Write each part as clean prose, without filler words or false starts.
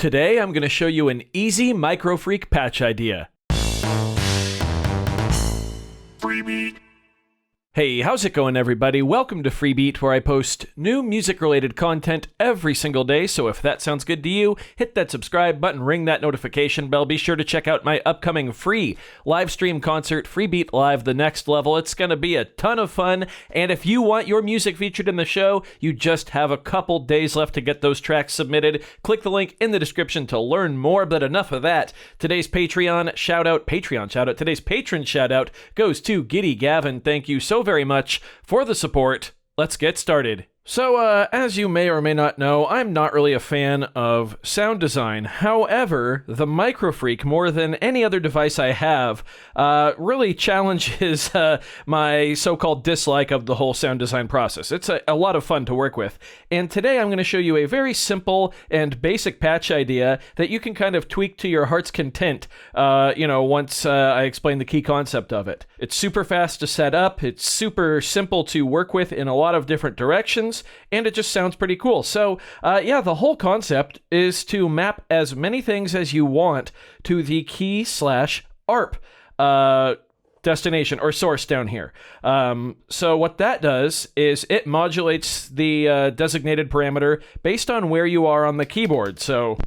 Today I'm going to show you an easy Microfreak patch idea. Freebie. Hey, how's it going, everybody? Welcome to Freebeat, where I post new music-related content every single day, so if that sounds good to you, hit that subscribe button, ring that notification bell. Be sure to check out my upcoming free live stream concert, Freebeat Live The Next Level. It's going to be a ton of fun, and if you want your music featured in the show, you just have a couple days left to get those tracks submitted. Click the link in the description to learn more, but enough of that. Today's Patreon shout-out, today's patron shout-out goes to Giddy Gavin. Thank you so very much for the support. Let's get started. So, as you may or may not know, I'm not really a fan of sound design. However, the Microfreak, more than any other device I have, really challenges my so-called dislike of the whole sound design process. It's a lot of fun to work with. And today I'm going to show you a very simple and basic patch idea that you can kind of tweak to your heart's content, once I explain the key concept of it. It's super fast to set up, it's super simple to work with in a lot of different directions, and it just sounds pretty cool. So, the whole concept is to map as many things as you want to the key/arp destination or source down here. So what that does is it modulates the designated parameter based on where you are on the keyboard. So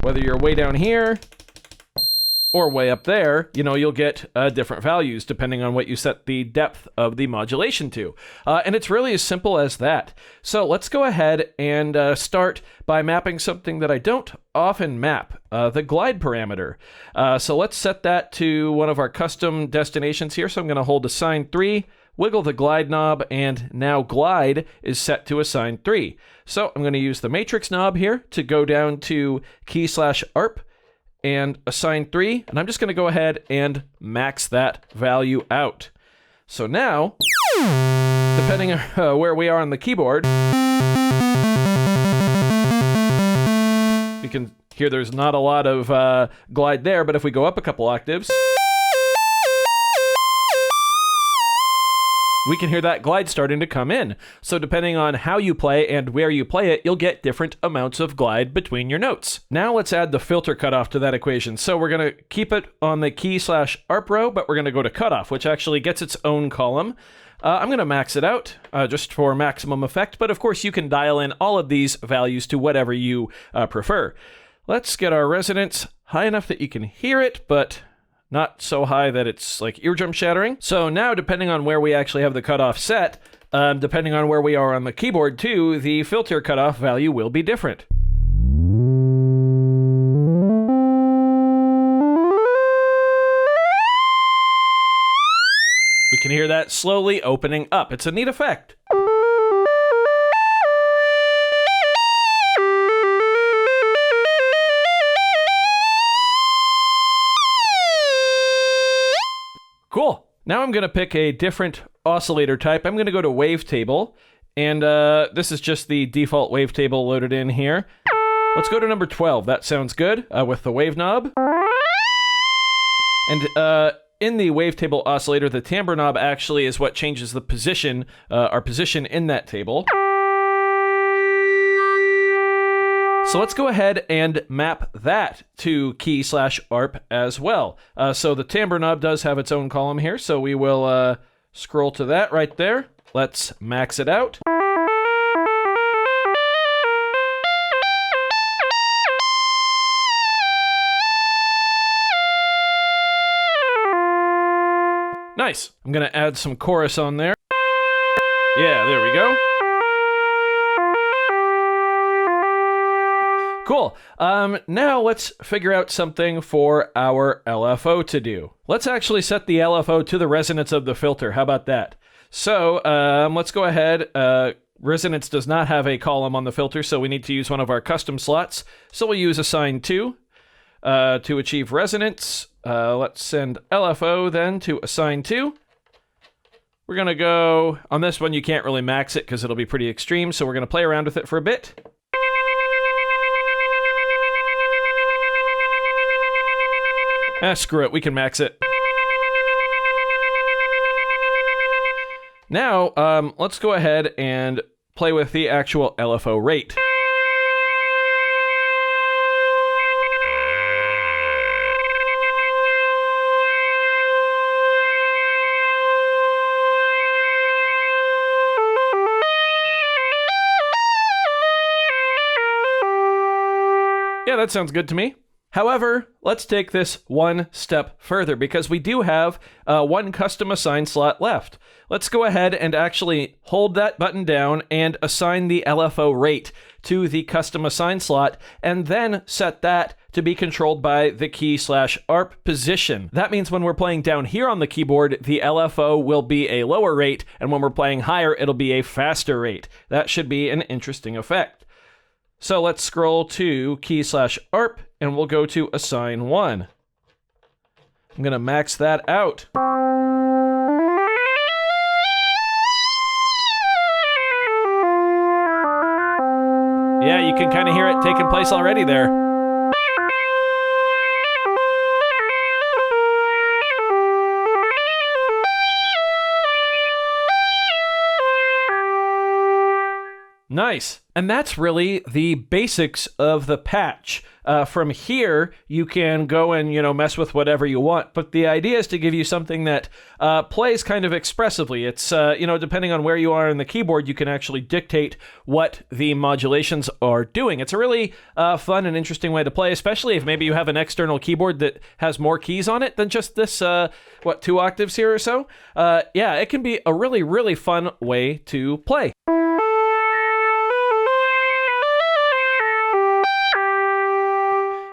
whether you're way down here or way up there, you'll get different values depending on what you set the depth of the modulation to. And it's really as simple as that. So let's go ahead and start by mapping something that I don't often map, the glide parameter. So let's set that to one of our custom destinations here. So I'm going to hold assign 3, wiggle the glide knob, and now glide is set to assign 3. So I'm going to use the matrix knob here to go down to key/arp, and assign 3, and I'm just going to go ahead and max that value out. So now, depending on where we are on the keyboard, you can hear there's not a lot of glide there, but if we go up a couple octaves, we can hear that glide starting to come in. So depending on how you play and where you play it, you'll get different amounts of glide between your notes. Now let's add the filter cutoff to that equation. So we're going to keep it on the key/arp row, but we're going to go to cutoff, which actually gets its own column. I'm going to max it out just for maximum effect, but of course you can dial in all of these values to whatever you prefer. Let's get our resonance high enough that you can hear it, but not so high that it's like eardrum shattering. So now, depending on where we actually have the cutoff set, depending on where we are on the keyboard too, the filter cutoff value will be different. We can hear that slowly opening up. It's a neat effect. Cool. Now I'm going to pick a different oscillator type. I'm going to go to wavetable, and this is just the default wavetable loaded in here. Let's go to number 12. That sounds good with the wave knob. And in the wavetable oscillator, the timbre knob actually is what changes the position, our position in that table. So let's go ahead and map that to key/arp as well. So the timbre knob does have its own column here, so we will scroll to that right there. Let's max it out. Nice. I'm going to add some chorus on there. Yeah, there we go. Cool. Now let's figure out something for our LFO to do. Let's actually set the LFO to the resonance of the filter. How about that? So let's go ahead. Resonance does not have a column on the filter, so we need to use one of our custom slots. So we'll use assign 2 to achieve resonance. Let's send LFO then to assign 2. We're going to go, on this one you can't really max it because it'll be pretty extreme, so we're going to play around with it for a bit. Screw it, we can max it. Now, let's go ahead and play with the actual LFO rate. Yeah, that sounds good to me. However, let's take this one step further because we do have one custom assign slot left. Let's go ahead and actually hold that button down and assign the LFO rate to the custom assign slot and then set that to be controlled by the key/ARP position. That means when we're playing down here on the keyboard, the LFO will be a lower rate, and when we're playing higher, it'll be a faster rate. That should be an interesting effect. So let's scroll to key/ARP and we'll go to assign 1. I'm going to max that out. Yeah, you can kind of hear it taking place already there. Nice. And that's really the basics of the patch. From here, you can go and, mess with whatever you want. But the idea is to give you something that plays kind of expressively. It's, depending on where you are in the keyboard, you can actually dictate what the modulations are doing. It's a really fun and interesting way to play, especially if maybe you have an external keyboard that has more keys on it than just this, 2 octaves here or so. Yeah, it can be a really, really fun way to play.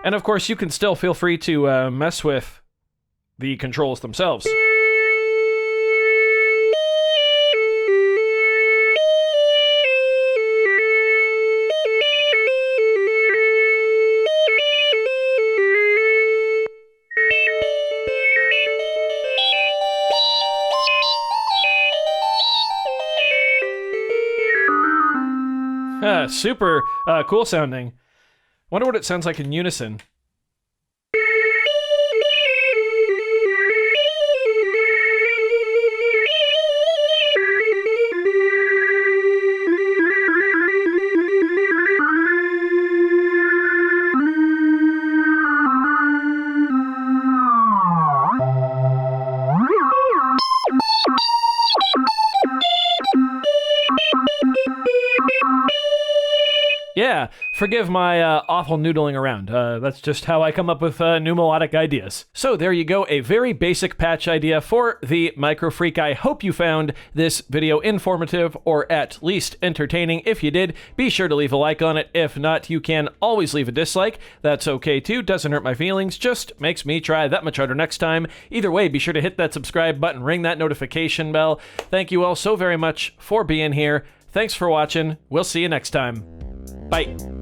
And of course, you can still feel free to mess with the controls themselves. Super cool sounding. Wonder what it sounds like in unison. Yeah, forgive my awful noodling around. That's just how I come up with new melodic ideas. So there you go, a very basic patch idea for the Microfreak. I hope you found this video informative or at least entertaining. If you did, be sure to leave a like on it. If not, you can always leave a dislike. That's okay too, doesn't hurt my feelings, just makes me try that much harder next time. Either way, be sure to hit that subscribe button, ring that notification bell. Thank you all so very much for being here. Thanks for watching. We'll see you next time. Bye.